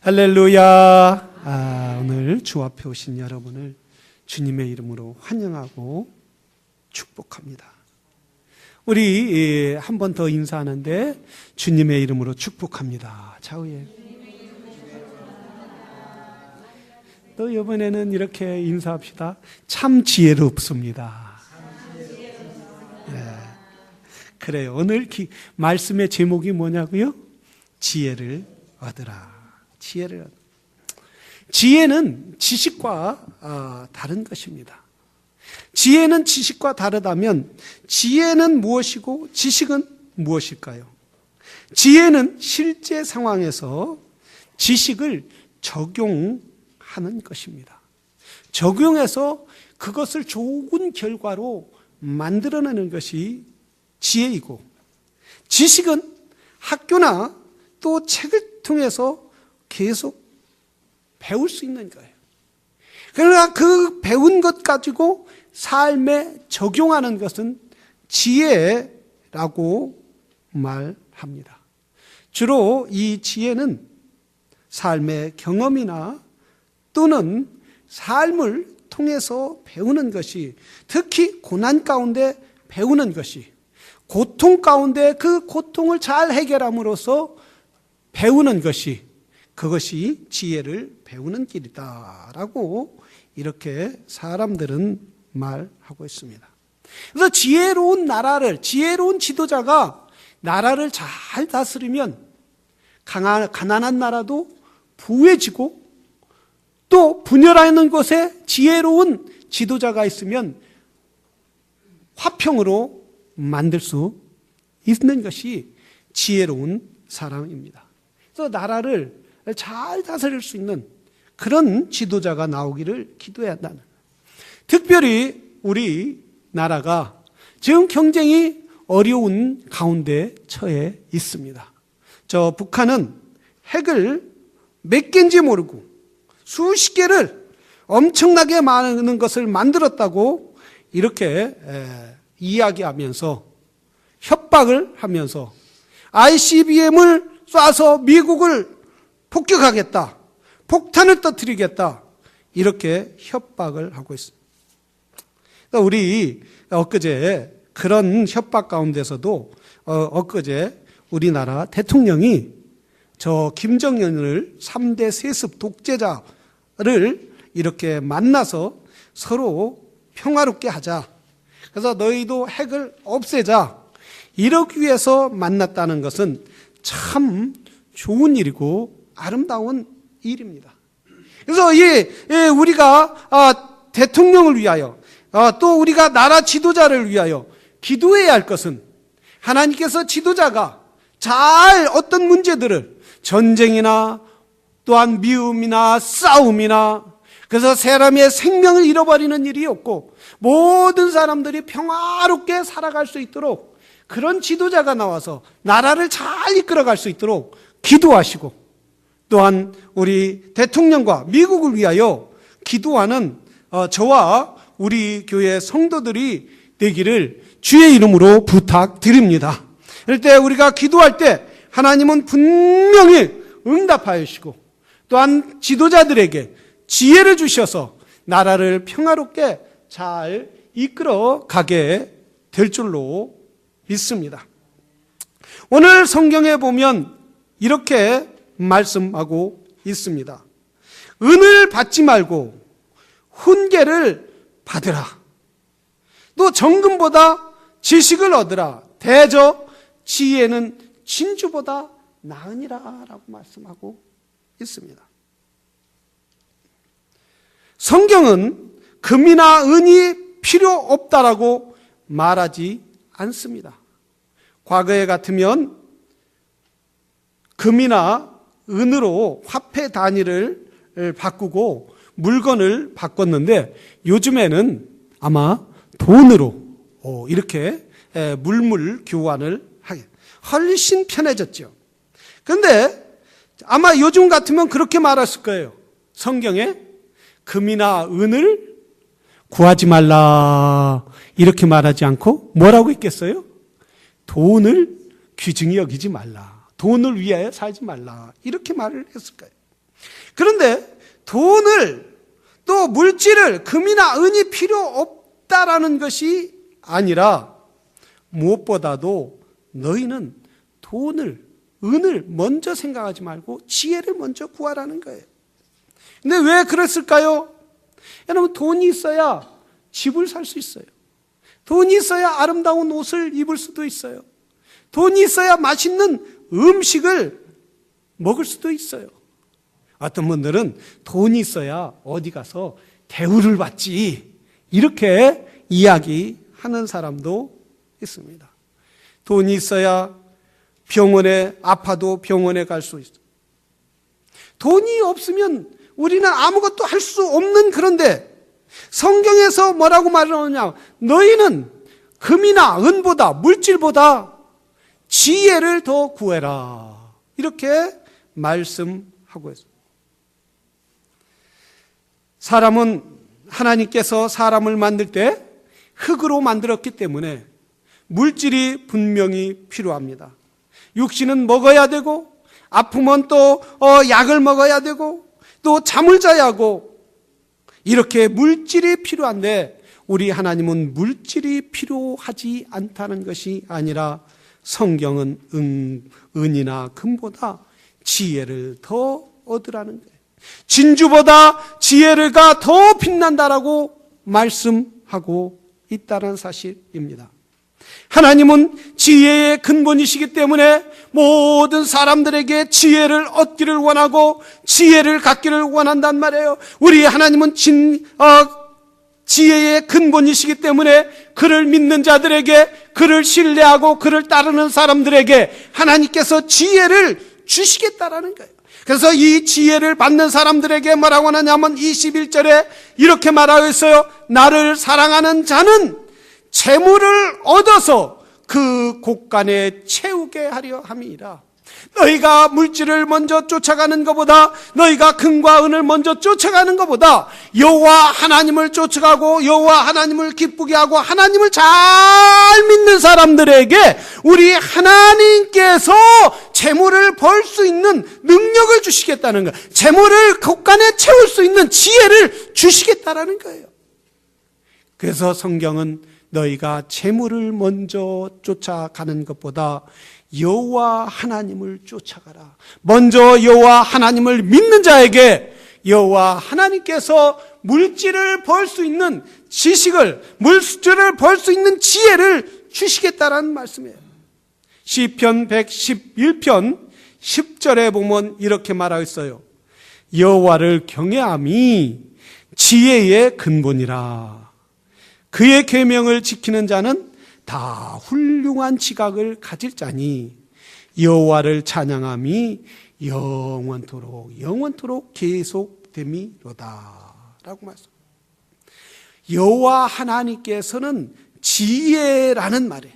할렐루야. 오늘 주 앞에 오신 여러분을 주님의 이름으로 환영하고 축복합니다. 우리 한 번 더 인사하는데 주님의 이름으로 축복합니다. 좌우에 또 이번에는 이렇게 인사합시다. 참 지혜롭습니다. 그래요. 오늘 말씀의 제목이 뭐냐고요? 지혜를 얻으라. 지혜를 얻으라. 지혜는 지식과 다른 것입니다. 지혜는 지식과 다르다면 지혜는 무엇이고 지식은 무엇일까요? 지혜는 실제 상황에서 지식을 적용하는 것입니다. 적용해서 그것을 좋은 결과로 만들어내는 것이 지혜이고, 지식은 학교나 또 책을 통해서 계속 배울 수 있는 거예요. 그러나 그 배운 것 가지고 삶에 적용하는 것은 지혜라고 말합니다. 주로 이 지혜는 삶의 경험이나 또는 삶을 통해서 배우는 것이, 특히 고난 가운데 배우는 것이, 고통 가운데 그 고통을 잘 해결함으로써 배우는 것이, 그것이 지혜를 배우는 길이다라고 이렇게 사람들은 말하고 있습니다. 그래서 지혜로운 나라를, 지혜로운 지도자가 나라를 잘 다스리면 가난한 나라도 부유해지고, 또 분열하는 곳에 지혜로운 지도자가 있으면 화평으로 만들 수 있는 것이 지혜로운 사람입니다. 그래서 나라를 잘 다스릴 수 있는 그런 지도자가 나오기를 기도해야 한다는. 특별히 우리 나라가 지금 경쟁이 어려운 가운데 처해 있습니다. 저 북한은 핵을 몇 개인지 모르고 수십 개를 엄청나게 많은 것을 만들었다고 이렇게 이야기하면서 협박을 하면서 ICBM을 쏴서 미국을 폭격하겠다, 폭탄을 터뜨리겠다, 이렇게 협박을 하고 있습니다. 우리 엊그제 그런 협박 가운데서도 엊그제 우리나라 대통령이 저 김정은을 3대 세습 독재자를 이렇게 만나서 서로 평화롭게 하자, 그래서 너희도 핵을 없애자, 이러기 위해서 만났다는 것은 참 좋은 일이고 아름다운 일입니다. 그래서 우리가 대통령을 위하여, 또 우리가 나라 지도자를 위하여 기도해야 할 것은, 하나님께서 지도자가 잘 어떤 문제들을, 전쟁이나 또한 미움이나 싸움이나, 그래서 사람의 생명을 잃어버리는 일이 없고 모든 사람들이 평화롭게 살아갈 수 있도록 그런 지도자가 나와서 나라를 잘 이끌어갈 수 있도록 기도하시고, 또한 우리 대통령과 미국을 위하여 기도하는 저와 우리 교회 성도들이 되기를 주의 이름으로 부탁드립니다. 이럴 때 우리가 기도할 때 하나님은 분명히 응답하시고, 또한 지도자들에게 지혜를 주셔서 나라를 평화롭게 잘 이끌어 가게 될 줄로 믿습니다. 오늘 성경에 보면 이렇게 말씀하고 있습니다. 은을 받지 말고 훈계를 받으라. 또 정금보다 지식을 얻으라. 대저 지혜는 진주보다 나으니라 라고 말씀하고 있습니다. 성경은 금이나 은이 필요 없다라고 말하지 않습니다. 과거에 같으면 금이나 은으로 화폐 단위를 바꾸고 물건을 바꿨는데, 요즘에는 아마 돈으로 이렇게 물물 교환을 하게, 훨씬 편해졌죠. 그런데 아마 요즘 같으면 그렇게 말했을 거예요. 성경에 금이나 은을 구하지 말라 이렇게 말하지 않고 뭐라고 있겠어요? 돈을 귀중히 여기지 말라, 돈을 위하여 살지 말라, 이렇게 말을 했을 거예요. 그런데 돈을 또 물질을 금이나 은이 필요 없다라는 것이 아니라 무엇보다도 너희는 돈을, 은을 먼저 생각하지 말고 지혜를 먼저 구하라는 거예요. 근데 왜 그랬을까요? 여러분, 돈이 있어야 집을 살 수 있어요. 돈이 있어야 아름다운 옷을 입을 수도 있어요. 돈이 있어야 맛있는 음식을 먹을 수도 있어요. 어떤 분들은 돈이 있어야 어디 가서 대우를 받지, 이렇게 이야기하는 사람도 있습니다. 돈이 있어야 병원에, 아파도 병원에 갈 수 있어요. 돈이 없으면 우리는 아무것도 할 수 없는, 그런데 성경에서 뭐라고 말하느냐, 너희는 금이나 은보다, 물질보다 지혜를 더 구해라, 이렇게 말씀하고 있습니다. 사람은, 하나님께서 사람을 만들 때 흙으로 만들었기 때문에 물질이 분명히 필요합니다. 육신은 먹어야 되고, 아프면 또 약을 먹어야 되고, 또 잠을 자야 하고, 이렇게 물질이 필요한데 우리 하나님은 물질이 필요하지 않다는 것이 아니라 성경은 은이나 금보다 지혜를 더 얻으라는 거예요. 진주보다 지혜가 더 빛난다라고 말씀하고 있다는 사실입니다. 하나님은 지혜의 근본이시기 때문에 모든 사람들에게 지혜를 얻기를 원하고 지혜를 갖기를 원한단 말이에요. 우리 하나님은 지혜의 근본이시기 때문에 그를 믿는 자들에게, 그를 신뢰하고 그를 따르는 사람들에게 하나님께서 지혜를 주시겠다라는 거예요. 그래서 이 지혜를 받는 사람들에게 뭐라고 하냐면 21절에 이렇게 말하고 있어요. 나를 사랑하는 자는 재물을 얻어서 그 곳간에 채우게 하려 함이라. 너희가 물질을 먼저 쫓아가는 것보다, 너희가 금과 은을 먼저 쫓아가는 것보다 여호와 하나님을 쫓아가고 여호와 하나님을 기쁘게 하고 하나님을 잘 믿는 사람들에게 우리 하나님께서 재물을 벌 수 있는 능력을 주시겠다는 거예요. 재물을 곳간에 채울 수 있는 지혜를 주시겠다라는 거예요. 그래서 성경은 너희가 재물을 먼저 쫓아가는 것보다 여호와 하나님을 쫓아가라. 먼저 여호와 하나님을 믿는 자에게 여호와 하나님께서 물질을 벌 수 있는 지식을, 물질을 벌 수 있는 지혜를 주시겠다라는 말씀이에요. 시편 111편 10절에 보면 이렇게 말하고 있어요. 여호와를 경외함이 지혜의 근본이라. 그의 계명을 지키는 자는 다 훌륭한 지각을 가질 자니 여호와를 찬양함이 영원토록 계속됨이로다 라고 말씀. 여호와 하나님께서는 지혜라는 말이에요.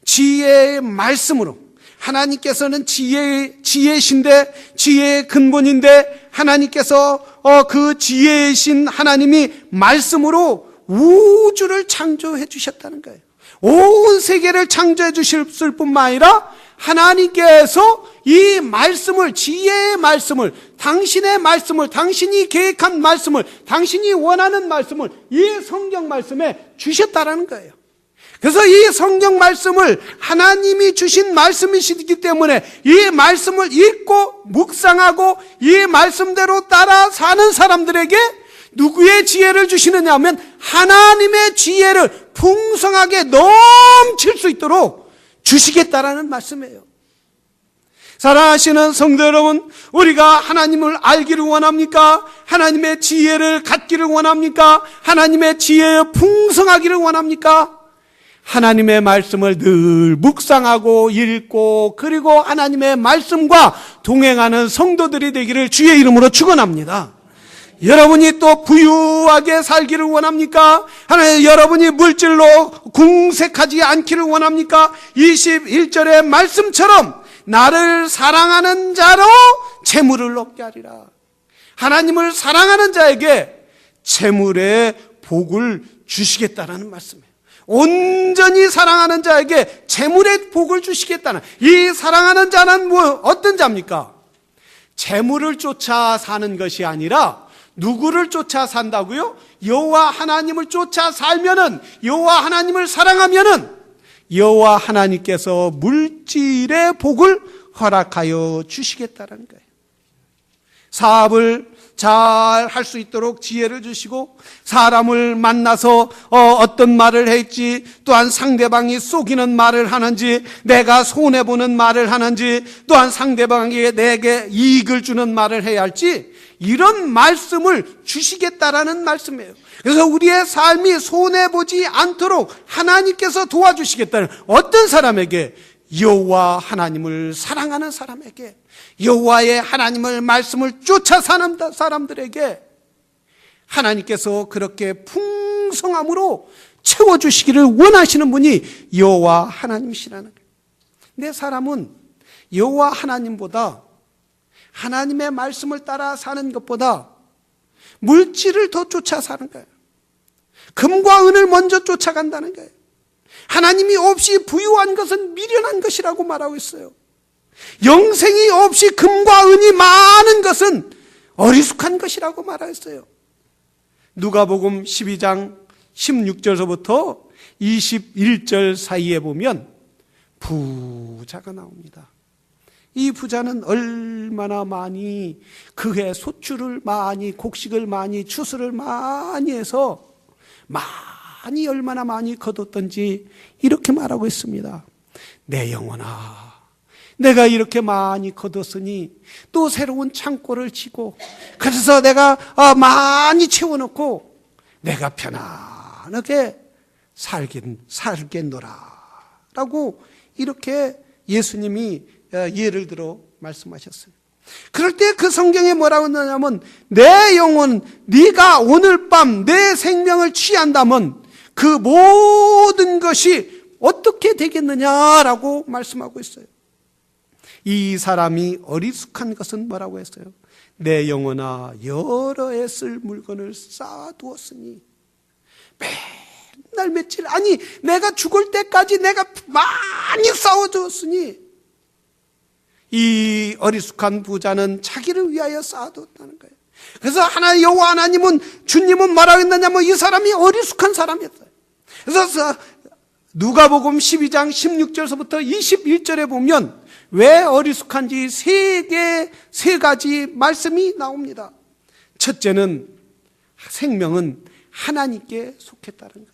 지혜의 말씀으로, 하나님께서는 지혜신데, 지혜의 근본인데, 하나님께서 그 지혜이신 하나님이 말씀으로 우주를 창조해 주셨다는 거예요. 온 세계를 창조해 주셨을 뿐만 아니라 하나님께서 이 말씀을, 지혜의 말씀을, 당신의 말씀을, 당신이 계획한 말씀을, 당신이 원하는 말씀을 이 성경 말씀에 주셨다라는 거예요. 그래서 이 성경 말씀을 하나님이 주신 말씀이시기 때문에 이 말씀을 읽고 묵상하고 이 말씀대로 따라 사는 사람들에게 누구의 지혜를 주시느냐 하면 하나님의 지혜를 풍성하게 넘칠 수 있도록 주시겠다라는 말씀이에요. 사랑하시는 성도 여러분, 우리가 하나님을 알기를 원합니까? 하나님의 지혜를 갖기를 원합니까? 하나님의 지혜에 풍성하기를 원합니까? 하나님의 말씀을 늘 묵상하고 읽고, 그리고 하나님의 말씀과 동행하는 성도들이 되기를 주의 이름으로 축원합니다. 여러분이 또 부유하게 살기를 원합니까? 하나님, 여러분이 물질로 궁색하지 않기를 원합니까? 21절의 말씀처럼 나를 사랑하는 자로 재물을 얻게 하리라. 하나님을 사랑하는 자에게 재물의 복을 주시겠다라는 말씀이에요. 온전히 사랑하는 자에게 재물의 복을 주시겠다는, 이 사랑하는 자는 어떤 자입니까? 재물을 쫓아 사는 것이 아니라 누구를 쫓아 산다고요? 여호와 하나님을 쫓아 살면은, 여호와 하나님을 사랑하면은 여호와 하나님께서 물질의 복을 허락하여 주시겠다는 거예요. 사업을 잘 할 수 있도록 지혜를 주시고, 사람을 만나서 어떤 말을 할지, 또한 상대방이 속이는 말을 하는지, 내가 손해보는 말을 하는지, 또한 상대방에게 내게 이익을 주는 말을 해야 할지, 이런 말씀을 주시겠다라는 말씀이에요. 그래서 우리의 삶이 손해보지 않도록 하나님께서 도와주시겠다는, 어떤 사람에게? 여호와 하나님을 사랑하는 사람에게, 여호와의 하나님을 말씀을 쫓아 사는 사람들에게 하나님께서 그렇게 풍성함으로 채워주시기를 원하시는 분이 여호와 하나님이시라는 거예요. 근데 사람은 여호와 하나님보다, 하나님의 말씀을 따라 사는 것보다 물질을 더 쫓아 사는 거예요. 금과 은을 먼저 쫓아간다는 거예요. 하나님이 없이 부유한 것은 미련한 것이라고 말하고 있어요. 영생이 없이 금과 은이 많은 것은 어리숙한 것이라고 말했어요. 누가복음 12장 16절서부터 21절 사이에 보면 부자가 나옵니다. 이 부자는 얼마나 많이 그해 소출을 많이, 곡식을 많이, 추수를 많이 해서 많이, 얼마나 많이 거뒀던지 이렇게 말하고 있습니다. 내 영혼아, 내가 이렇게 많이 거뒀으니 또 새로운 창고를 치고, 그래서 내가 많이 채워놓고 내가 편안하게 살겠노라 라고 이렇게 예수님이 예를 들어 말씀하셨어요. 그럴 때 그 성경에 뭐라고 했냐면, 내 영혼, 네가 오늘 밤 내 생명을 취한다면 그 모든 것이 어떻게 되겠느냐라고 말씀하고 있어요. 이 사람이 어리숙한 것은 뭐라고 했어요? 내 영혼아, 여러 해 쓸 물건을 쌓아두었으니, 맨날 며칠, 아니 내가 죽을 때까지 내가 많이 쌓아두었으니, 이 어리숙한 부자는 자기를 위하여 쌓아두었다는 거예요. 그래서 여호와 하나님은, 주님은 뭐라고 했느냐면 이 사람이 어리숙한 사람이었어요. 그래서 누가복음 12장 16절서부터 21절에 보면 왜 어리숙한지 세 가지 말씀이 나옵니다. 첫째는 생명은 하나님께 속했다는 거예요.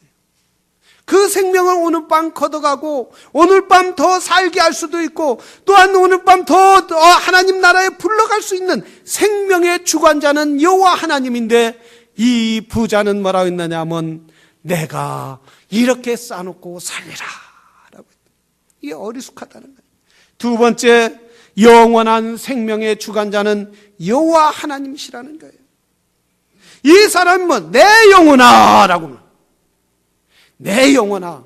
그 생명을 오늘 밤 걷어가고 오늘 밤 더 살게 할 수도 있고, 또한 오늘 밤 더 하나님 나라에 불러갈 수 있는 생명의 주관자는 여호와 하나님인데, 이 부자는 뭐라고 했느냐면 내가 이렇게 쌓아놓고 살리라 라고 했다. 이게 어리숙하다는 거예요. 두 번째, 영원한 생명의 주관자는 여호와 하나님이시라는 거예요. 이 사람은 내 영혼아 라고, 내 영혼아,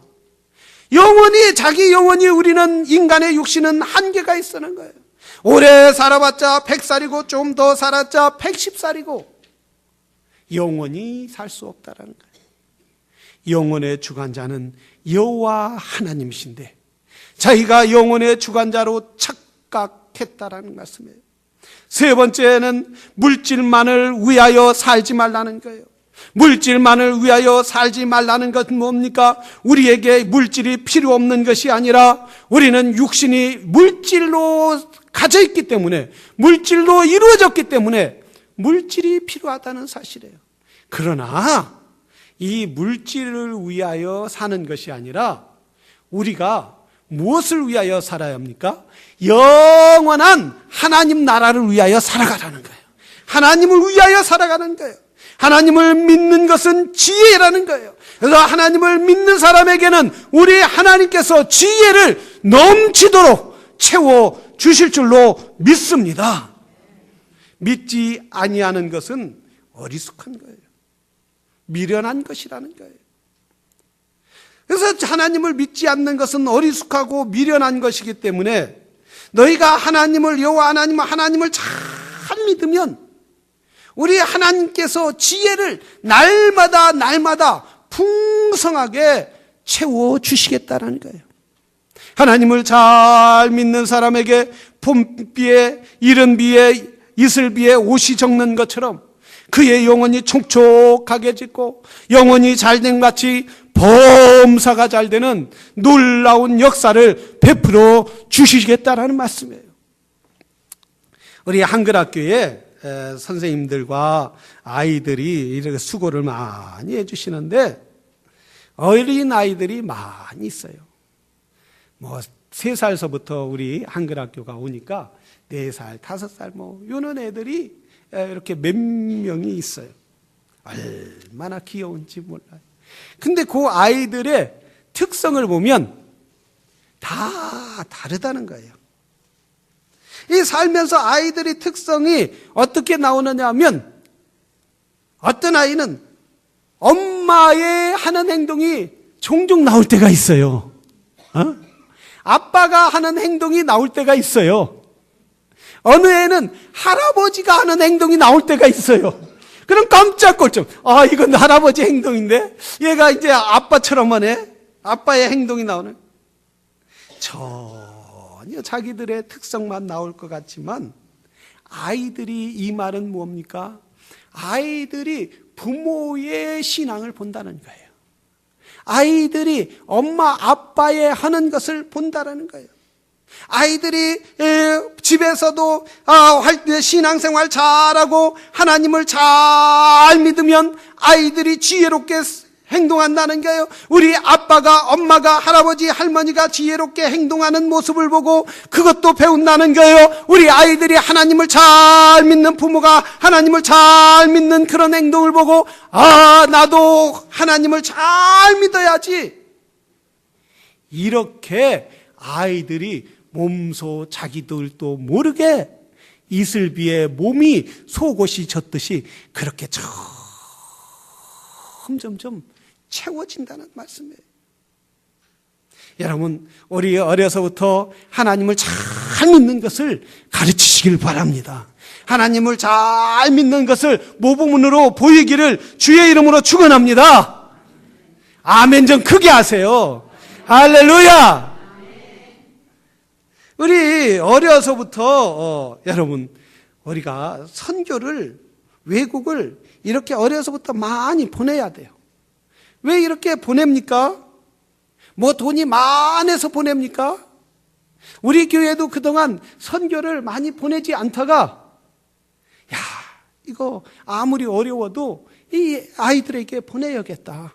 영혼이, 자기 영혼이, 우리는 인간의 육신은 한계가 있는 거예요. 오래 살아봤자 100살이고 좀 더 살았자 110살이고 영원히 살 수 없다라는 거예요. 영혼의 주관자는 여호와 하나님이신데 자기가 영혼의 주관자로 착각했다라는 말씀이에요. 세 번째는 물질만을 위하여 살지 말라는 거예요. 물질만을 위하여 살지 말라는 것은 뭡니까? 우리에게 물질이 필요 없는 것이 아니라 우리는 육신이 물질로 가져 있기 때문에, 물질로 이루어졌기 때문에 물질이 필요하다는 사실이에요. 그러나 이 물질을 위하여 사는 것이 아니라 우리가 무엇을 위하여 살아야 합니까? 영원한 하나님 나라를 위하여 살아가라는 거예요. 하나님을 위하여 살아가는 거예요. 하나님을 믿는 것은 지혜라는 거예요. 그래서 하나님을 믿는 사람에게는 우리 하나님께서 지혜를 넘치도록 채워 주실 줄로 믿습니다. 믿지 아니하는 것은 어리숙한 거예요. 미련한 것이라는 거예요. 그래서 하나님을 믿지 않는 것은 어리숙하고 미련한 것이기 때문에, 너희가 하나님을, 여호와 하나님을 잘 믿으면 우리 하나님께서 지혜를 날마다 풍성하게 채워주시겠다는 거예요. 하나님을 잘 믿는 사람에게 봄비에, 이른 비에, 이슬비에 옷이 적는 것처럼 그의 영혼이 촉촉하게 짓고 영혼이 잘된 마치 범사가 잘 되는 놀라운 역사를 베풀어 주시겠다라는 말씀이에요. 우리 한글학교에 선생님들과 아이들이 이렇게 수고를 많이 해주시는데 어린 아이들이 많이 있어요. 3살서부터 우리 한글학교가 오니까 4살, 5살 요런 애들이 이렇게 몇 명이 있어요. 얼마나 귀여운지 몰라요. 근데 그 아이들의 특성을 보면 다 다르다는 거예요. 이 살면서 아이들의 특성이 어떻게 나오느냐 하면 어떤 아이는 엄마의 하는 행동이 종종 나올 때가 있어요. 아빠가 하는 행동이 나올 때가 있어요. 어느 애는 할아버지가 하는 행동이 나올 때가 있어요. 그럼 깜짝꼴쩍. 이건 할아버지 행동인데 얘가 이제 아빠처럼 하네. 아빠의 행동이 나오네. 전혀 자기들의 특성만 나올 것 같지만 아이들이 이 말은 뭡니까? 아이들이 부모의 신앙을 본다는 거예요. 아이들이 엄마 아빠의 하는 것을 본다는 거예요. 아이들이 집에서도 신앙생활 잘하고 하나님을 잘 믿으면 아이들이 지혜롭게 행동한다는 거예요. 우리 아빠가, 엄마가, 할아버지, 할머니가 지혜롭게 행동하는 모습을 보고 그것도 배운다는 거예요. 우리 아이들이 하나님을 잘 믿는 부모가 하나님을 잘 믿는 그런 행동을 보고 나도 하나님을 잘 믿어야지. 이렇게 아이들이 몸소 자기들도 모르게 이슬비에 몸이 속옷이 젖듯이 그렇게 점점 채워진다는 말씀이에요. 여러분, 우리 어려서부터 하나님을 잘 믿는 것을 가르치시길 바랍니다. 하나님을 잘 믿는 것을 모범으로 보이기를 주의 이름으로 축원합니다. 아멘 좀 크게 하세요. 할렐루야. 우리 어려서부터 여러분 우리가 선교를 외국을 이렇게 어려서부터 많이 보내야 돼요. 왜 이렇게 보냅니까? 돈이 많아서 보냅니까? 우리 교회도 그동안 선교를 많이 보내지 않다가 이거 아무리 어려워도 이 아이들에게 보내야겠다.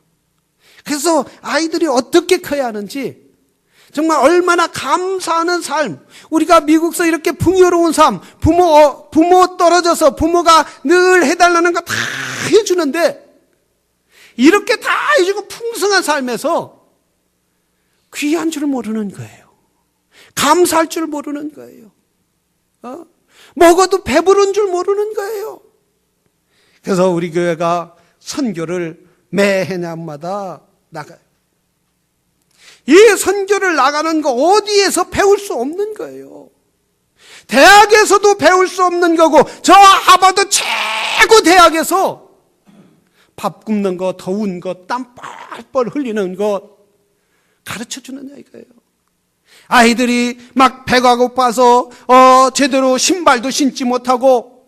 그래서 아이들이 어떻게 커야 하는지 정말 얼마나 감사하는 삶, 우리가 미국서 이렇게 풍요로운 삶, 부모 떨어져서 부모가 늘 해달라는 거 다 해주는데 이렇게 다 해주고 풍성한 삶에서 귀한 줄 모르는 거예요. 감사할 줄 모르는 거예요. 먹어도 배부른 줄 모르는 거예요. 그래서 우리 교회가 선교를 매해년마다 나가요. 이 선교를 나가는 거 어디에서 배울 수 없는 거예요. 대학에서도 배울 수 없는 거고 저 하버드 최고 대학에서 밥 굽는 거, 더운 거, 땀 뻘뻘 흘리는 것 가르쳐주느냐 이거예요. 아이들이 막 배가 고파서 제대로 신발도 신지 못하고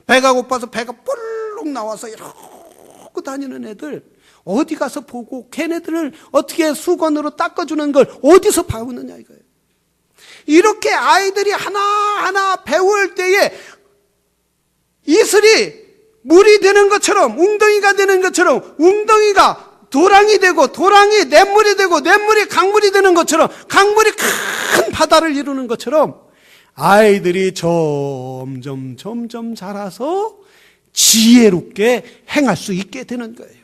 배가 고파서 배가 볼록 나와서 이러고 다니는 애들 어디 가서 보고 걔네들을 어떻게 수건으로 닦아주는 걸 어디서 배우느냐 이거예요. 이렇게 아이들이 하나하나 배울 때에 이슬이 물이 되는 것처럼 웅덩이가 되는 것처럼 웅덩이가 도랑이 되고 도랑이 냇물이 되고 냇물이 강물이 되는 것처럼 강물이 큰 바다를 이루는 것처럼 아이들이 점점 자라서 지혜롭게 행할 수 있게 되는 거예요.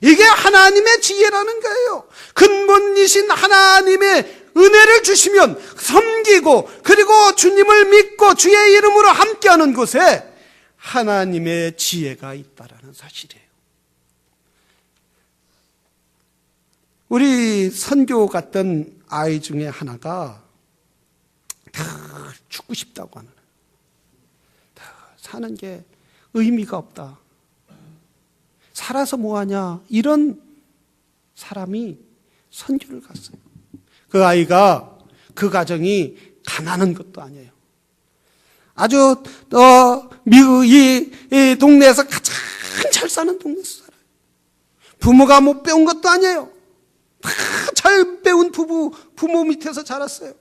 이게 하나님의 지혜라는 거예요. 근본이신 하나님의 은혜를 주시면 섬기고 그리고 주님을 믿고 주의 이름으로 함께하는 곳에 하나님의 지혜가 있다라는 사실이에요. 우리 선교 갔던 아이 중에 하나가 다 죽고 싶다고 하는, 다 사는 게 의미가 없다. 살아서 뭐하냐 이런 사람이 선교를 갔어요. 그 아이가 그 가정이 가난한 것도 아니에요. 아주 미국 이 동네에서 가장 잘 사는 동네에서 살아요. 부모가 못 배운 것도 아니에요. 다 잘 배운 부모 밑에서 자랐어요.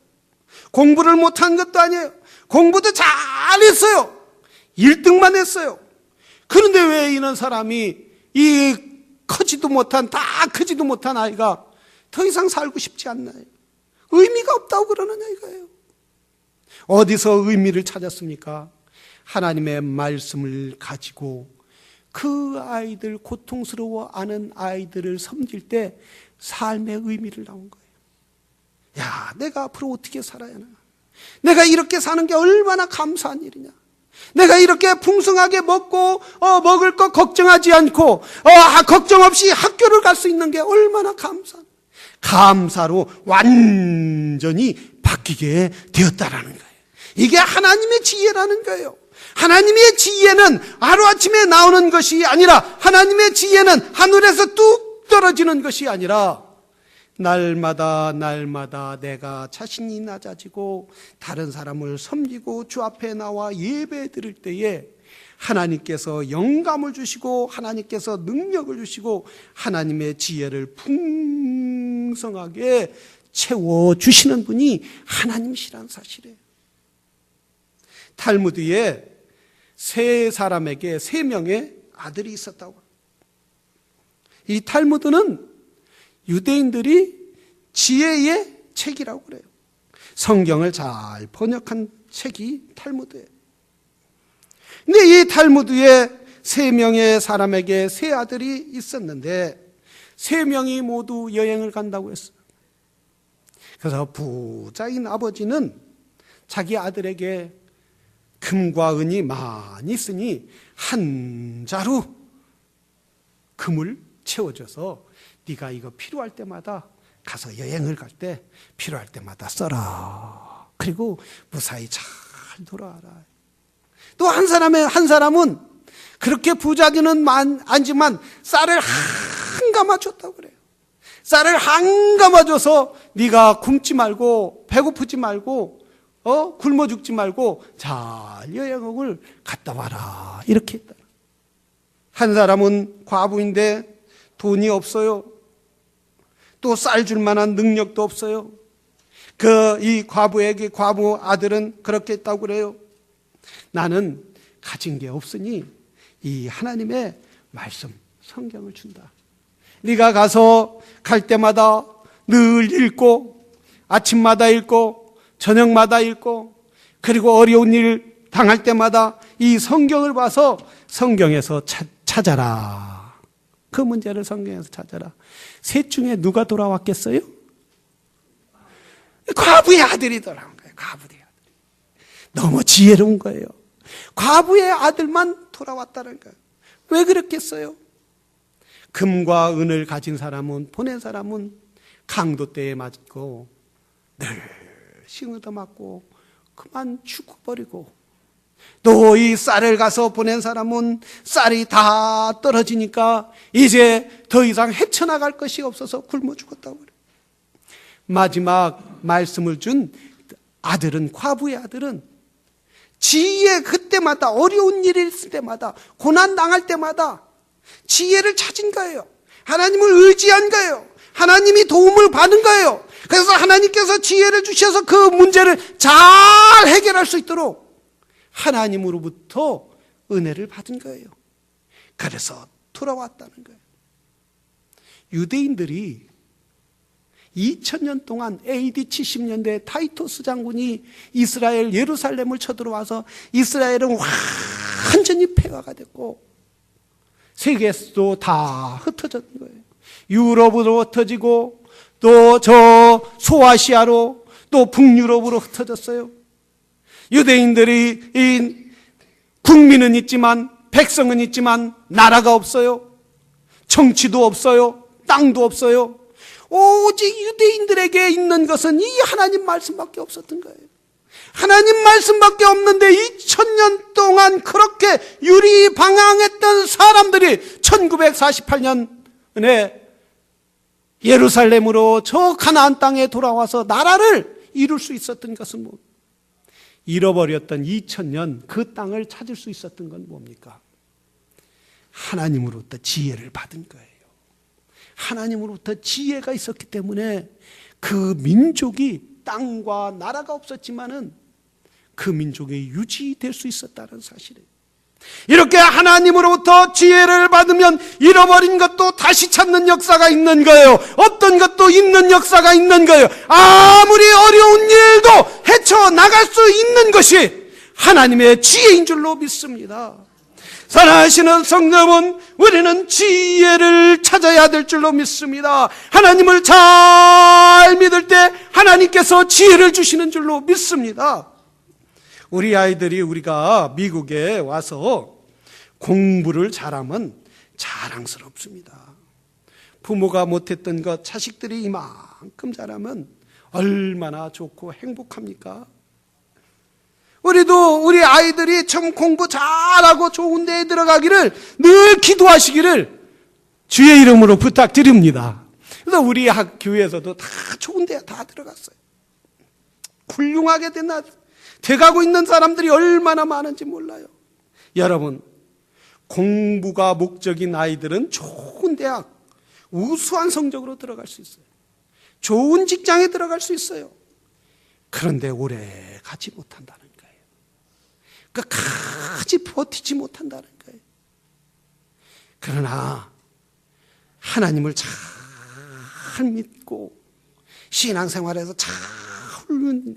공부를 못한 것도 아니에요. 공부도 잘했어요. 1등만 했어요. 그런데 왜 이런 사람이 이 크지도 못한 아이가 더 이상 살고 싶지 않나요? 의미가 없다고 그러느냐 이거예요. 어디서 의미를 찾았습니까? 하나님의 말씀을 가지고 그 아이들, 고통스러워하는 아이들을 섬길 때 삶의 의미를 나온 거예요. 야, 내가 앞으로 어떻게 살아야 하나? 내가 이렇게 사는 게 얼마나 감사한 일이냐? 내가 이렇게 풍성하게 먹고 먹을 거 걱정하지 않고 걱정 없이 학교를 갈 수 있는 게 얼마나 감사로 완전히 바뀌게 되었다라는 거예요. 이게 하나님의 지혜라는 거예요. 하나님의 지혜는 하루아침에 나오는 것이 아니라, 하나님의 지혜는 하늘에서 뚝 떨어지는 것이 아니라 날마다 내가 자신이 낮아지고 다른 사람을 섬기고 주 앞에 나와 예배 드릴 때에 하나님께서 영감을 주시고 하나님께서 능력을 주시고 하나님의 지혜를 풍성하게 채워주시는 분이 하나님이시라는 사실이에요. 탈무드에 세 사람에게 3명의 아들이 있었다고. 이 탈무드는 유대인들이 지혜의 책이라고 그래요. 성경을 잘 번역한 책이 탈무드예요. 근데 이 탈무드에 3명의 사람에게 3 아들이 있었는데 3명이 모두 여행을 간다고 했어요. 그래서 부자인 아버지는 자기 아들에게 금과 은이 많이 있으니 한 자루 금을 채워줘서 네가 이거 필요할 때마다 가서 여행을 갈 때 필요할 때마다 써라. 그리고 무사히 잘 돌아와라. 또 한 사람은 그렇게 부자지는 아니지만 쌀을 한 가마 줬다고 그래요. 쌀을 한 가마 줘서 네가 굶지 말고 배고프지 말고 굶어 죽지 말고 잘 여행을 갔다 와라. 이렇게 했다. 한 사람은 과부인데 돈이 없어요. 또 쌀 줄 만한 능력도 없어요. 이 과부 아들은 그렇게 했다고 그래요. 나는 가진 게 없으니 이 하나님의 말씀, 성경을 준다. 네가 가서 갈 때마다 늘 읽고 아침마다 읽고 저녁마다 읽고 그리고 어려운 일 당할 때마다 이 성경을 봐서 성경에서 찾아라. 그 문제를 성경에서 찾아라. 셋 중에 누가 돌아왔겠어요? 과부의 아들이 돌아온 거예요. 과부의 아들. 너무 지혜로운 거예요. 과부의 아들만 돌아왔다는 거예요. 왜 그랬겠어요? 금과 은을 가진 사람은, 보낸 사람은 강도 때에 맞고 늘 싱어도 맞고 그만 죽어버리고, 또 이 쌀을 가서 보낸 사람은 쌀이 다 떨어지니까 이제 더 이상 헤쳐나갈 것이 없어서 굶어 죽었다고 그래요. 마지막 말씀을 준 아들은, 과부의 아들은 지혜, 그때마다 어려운 일이 있을 때마다 고난 당할 때마다 지혜를 찾은 거예요. 하나님을 의지한 거예요. 하나님이 도움을 받은 거예요. 그래서 하나님께서 지혜를 주셔서 그 문제를 잘 해결할 수 있도록 하나님으로부터 은혜를 받은 거예요. 그래서 돌아왔다는 거예요. 유대인들이 2000년 동안 AD 70년대에 타이토스 장군이 이스라엘 예루살렘을 쳐들어와서 이스라엘은 완전히 폐허가 됐고 세계에서도 다 흩어졌던 거예요. 유럽으로 흩어지고 또 저 소아시아로 또 북유럽으로 흩어졌어요. 유대인들이 국민은 있지만, 백성은 있지만 나라가 없어요. 정치도 없어요. 땅도 없어요. 오직 유대인들에게 있는 것은 이 하나님 말씀밖에 없었던 거예요. 하나님 말씀밖에 없는데 2000년 동안 그렇게 유리방황했던 사람들이 1948년에 예루살렘으로 저 가나안 땅에 돌아와서 나라를 이룰 수 있었던 것은 잃어버렸던 2000년 그 땅을 찾을 수 있었던 건 뭡니까? 하나님으로부터 지혜를 받은 거예요. 하나님으로부터 지혜가 있었기 때문에 그 민족이 땅과 나라가 없었지만은 그 민족이 유지될 수 있었다는 사실이에요. 이렇게 하나님으로부터 지혜를 받으면 잃어버린 것도 다시 찾는 역사가 있는 거예요. 어떤 것도 있는 역사가 있는 거예요. 아무리 어려운 일도 헤쳐나갈 수 있는 것이 하나님의 지혜인 줄로 믿습니다. 사랑하시는 성도분, 우리는 지혜를 찾아야 될 줄로 믿습니다. 하나님을 잘 믿을 때 하나님께서 지혜를 주시는 줄로 믿습니다. 우리 아이들이 우리가 미국에 와서 공부를 잘하면 자랑스럽습니다. 부모가 못했던 것 자식들이 이만큼 잘하면 얼마나 좋고 행복합니까? 우리도 우리 아이들이 참 공부 잘하고 좋은 데에 들어가기를 늘 기도하시기를 주의 이름으로 부탁드립니다. 그래서 우리 교회에서도 다 좋은 데에 다 들어갔어요. 훌륭하게 돼가고 있는 사람들이 얼마나 많은지 몰라요. 여러분, 공부가 목적인 아이들은 좋은 대학, 우수한 성적으로 들어갈 수 있어요. 좋은 직장에 들어갈 수 있어요. 그런데 오래 가지 못한다는 거예요. 끝까지 버티지 못한다는 거예요. 그러나 하나님을 잘 믿고 신앙생활에서 잘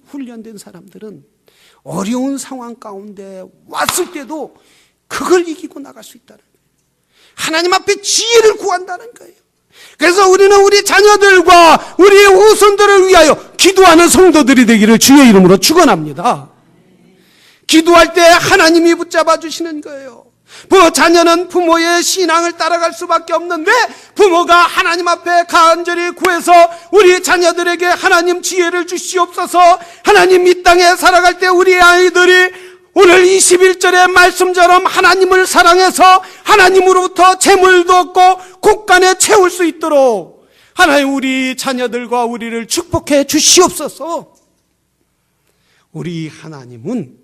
훈련된 사람들은 어려운 상황 가운데 왔을 때도 그걸 이기고 나갈 수 있다는 거예요. 하나님 앞에 지혜를 구한다는 거예요. 그래서 우리는 우리 자녀들과 우리의 후손들을 위하여 기도하는 성도들이 되기를 주의 이름으로 축원합니다. 기도할 때 하나님이 붙잡아 주시는 거예요. 자녀는 부모의 신앙을 따라갈 수밖에 없는데 부모가 하나님 앞에 간절히 구해서 우리 자녀들에게 하나님 지혜를 주시옵소서. 하나님 이 땅에 살아갈 때 우리 아이들이 오늘 21절의 말씀처럼 하나님을 사랑해서 하나님으로부터 재물도 얻고 곳간에 채울 수 있도록 하나님 우리 자녀들과 우리를 축복해 주시옵소서. 우리 하나님은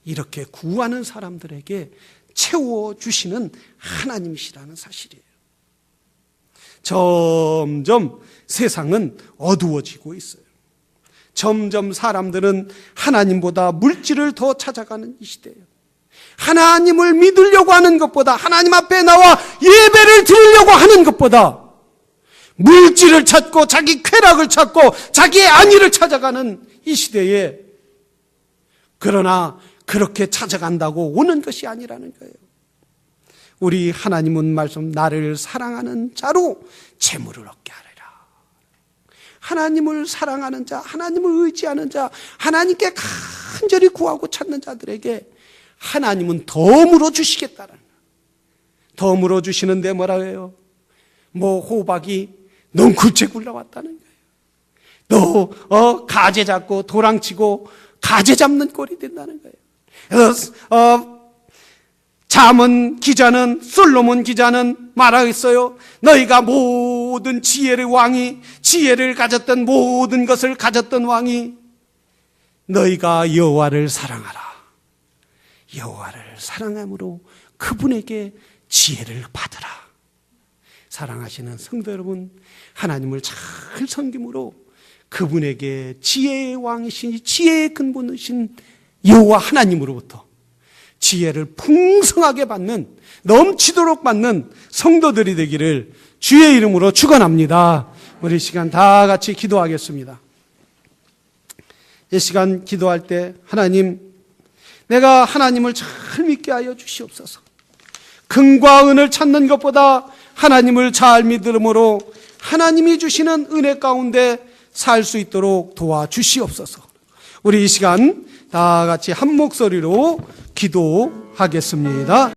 이렇게 구하는 사람들에게 채워주시는 하나님이시라는 사실이에요. 점점 세상은 어두워지고 있어요. 점점 사람들은 하나님보다 물질을 더 찾아가는 이 시대예요. 하나님을 믿으려고 하는 것보다, 하나님 앞에 나와 예배를 드리려고 하는 것보다 물질을 찾고 자기 쾌락을 찾고 자기의 안위를 찾아가는 이 시대에, 그러나 그렇게 찾아간다고 오는 것이 아니라는 거예요. 우리 하나님은 말씀, 나를 사랑하는 자로 재물을 얻게 하리라. 하나님을 사랑하는 자, 하나님을 의지하는 자, 하나님께 간절히 구하고 찾는 자들에게 하나님은 덤으로 주시겠다는 거예요. 덤으로 주시는데 뭐라 해요? 호박이 넝쿨째 굴러왔다는 거예요. 가재 잡고 도랑치고 가재 잡는 꼴이 된다는 거예요. 그래서 잠언 기자는, 솔로몬 기자는 말하겠어요. 너희가 모든 지혜의 왕이, 지혜를 가졌던 모든 것을 가졌던 왕이, 너희가 여호와를 사랑하라. 여호와를 사랑함으로 그분에게 지혜를 받으라. 사랑하시는 성도 여러분, 하나님을 잘 섬김으로 그분에게 지혜의 왕이신, 지혜의 근본이신 여호와 하나님으로부터 지혜를 풍성하게 받는, 넘치도록 받는 성도들이 되기를 주의 이름으로 축원합니다. 우리 시간 다 같이 기도하겠습니다. 이 시간 기도할 때 하나님, 내가 하나님을 잘 믿게 하여 주시옵소서. 금과 은을 찾는 것보다 하나님을 잘 믿음으로 하나님이 주시는 은혜 가운데 살 수 있도록 도와주시옵소서. 우리 이 시간 다 같이 한 목소리로 기도하겠습니다.